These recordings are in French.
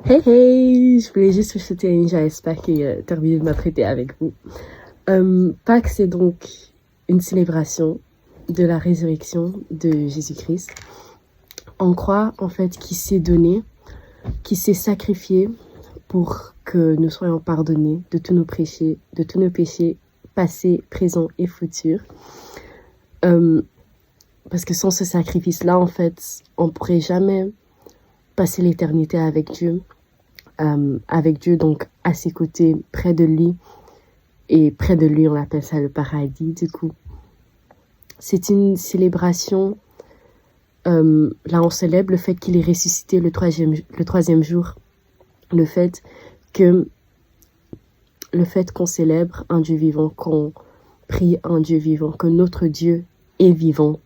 Hey hey, je voulais juste vous souhaiter une joyeuse Pâques et terminer de m'apprêter avec vous. Pâques, c'est donc une célébration de la résurrection de Jésus-Christ. On croit en fait qu'il s'est donné, qu'il s'est sacrifié pour que nous soyons pardonnés de tous nos péchés passés, présents et futurs. Parce que sans ce sacrifice-là, en fait, on ne pourrait jamais passer l'éternité avec Dieu. Donc à ses côtés, près de lui. Et près de lui, on appelle ça le paradis, du coup. C'est une célébration. Là, on célèbre le fait qu'il est ressuscité le troisième jour. Le fait qu'on célèbre un Dieu vivant, qu'on prie un Dieu vivant, que notre Dieu est vivant.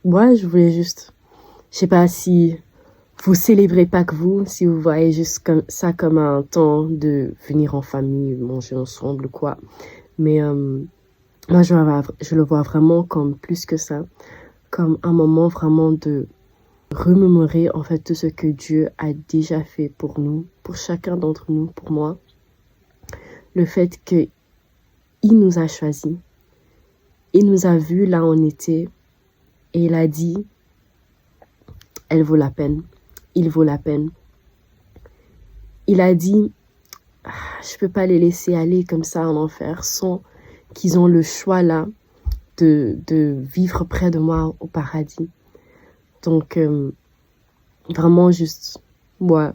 Moi, je voulais juste... Je sais pas si vous célébrez Pâques, vous, si vous voyez juste comme ça comme un temps de venir en famille, manger ensemble, quoi. Mais moi, je le vois vraiment comme plus que ça, comme un moment vraiment de remémorer en fait tout ce que Dieu a déjà fait pour nous, pour chacun d'entre nous, pour moi. Le fait qu'il nous a choisis, il nous a vus là où on était et il a dit, elle vaut la peine, il vaut la peine. Il a dit, je peux pas les laisser aller comme ça en enfer sans qu'ils ont le choix là de vivre près de moi au paradis. Donc, vraiment juste, moi,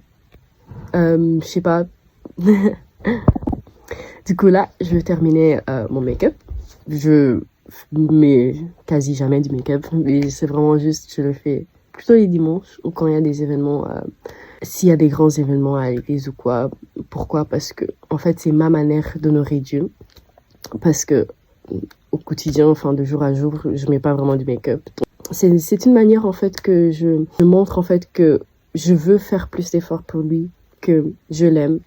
je sais pas. Du coup, là, je vais terminer mon make-up. Je mets quasi jamais du make-up, mais c'est vraiment juste, je le fais plutôt les dimanches ou quand il y a des événements, s'il y a des grands événements à l'église ou quoi. Pourquoi? Parce que, en fait, c'est ma manière d'honorer Dieu. Parce que, au quotidien, enfin, de jour à jour, je mets pas vraiment du make-up. C'est une manière, en fait, que je montre, en fait, que je veux faire plus d'efforts pour lui, que je l'aime,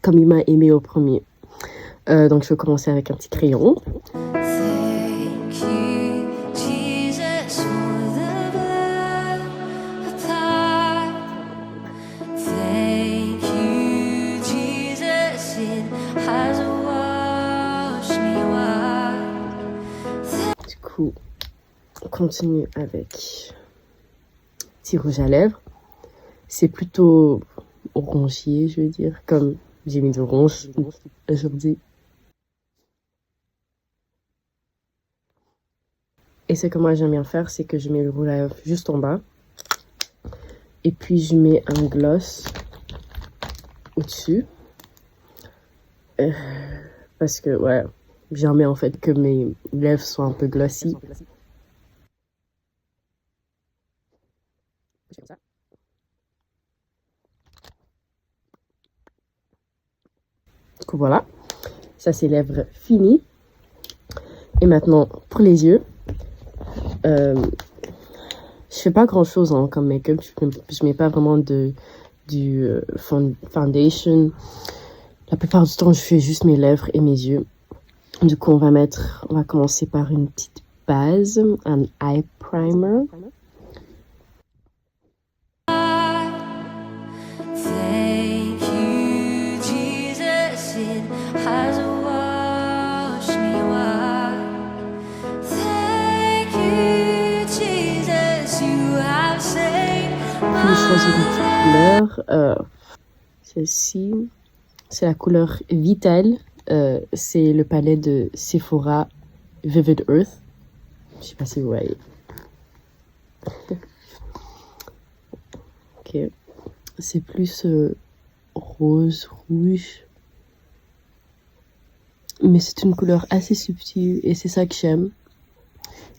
comme il m'a aimé au premier. Donc, je vais commencer avec un petit crayon. Du coup, on continue avec petit rouge à lèvres. C'est plutôt orangier, je veux dire, comme j'ai mis de orange aujourd'hui. Et ce que moi j'aime bien faire, c'est que je mets le rouge à lèvres juste en bas. Et puis je mets un gloss au-dessus. Parce que, ouais, j'aime en fait que mes lèvres soient un peu glossy. Du coup, voilà. Ça, c'est lèvres finies. Et maintenant, pour les yeux. Je fais pas grand chose comme make-up. Je mets pas vraiment du foundation. La plupart du temps, je fais juste mes lèvres et mes yeux. Du coup, on va commencer par une petite base, un eye primer. Puis, je choisis une petite couleur. Celle-ci, c'est la couleur Vital. C'est le palette de Sephora Vivid Earth. Je sais pas si vous voyez. Ok. C'est plus rose, rouge. Mais c'est une couleur assez subtile et c'est ça que j'aime.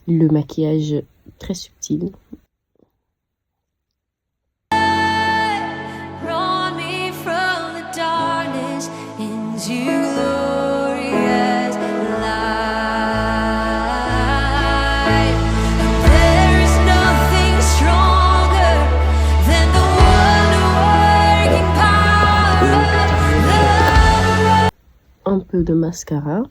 Le maquillage très subtil. Un peu de mascara.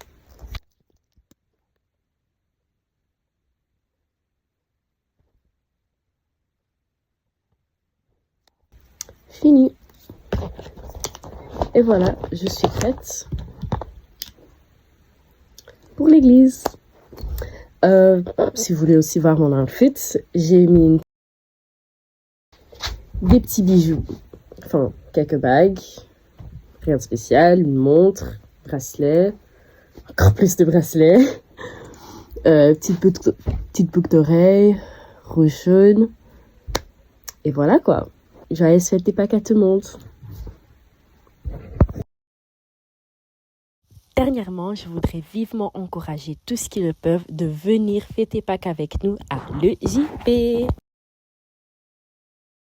Fini. Et voilà, je suis prête pour l'église. Si vous voulez aussi voir mon outfit, j'ai mis des petits bijoux. Enfin, quelques bagues. Rien de spécial. Une montre, bracelet. Encore plus de bracelets. Petite boucle d'oreille. Rouge jaune. Et voilà quoi. Joyeuse fête des Pâques à tout le monde. Dernièrement, je voudrais vivement encourager tous qui le peuvent de venir fêter Pâques avec nous à l'EJP.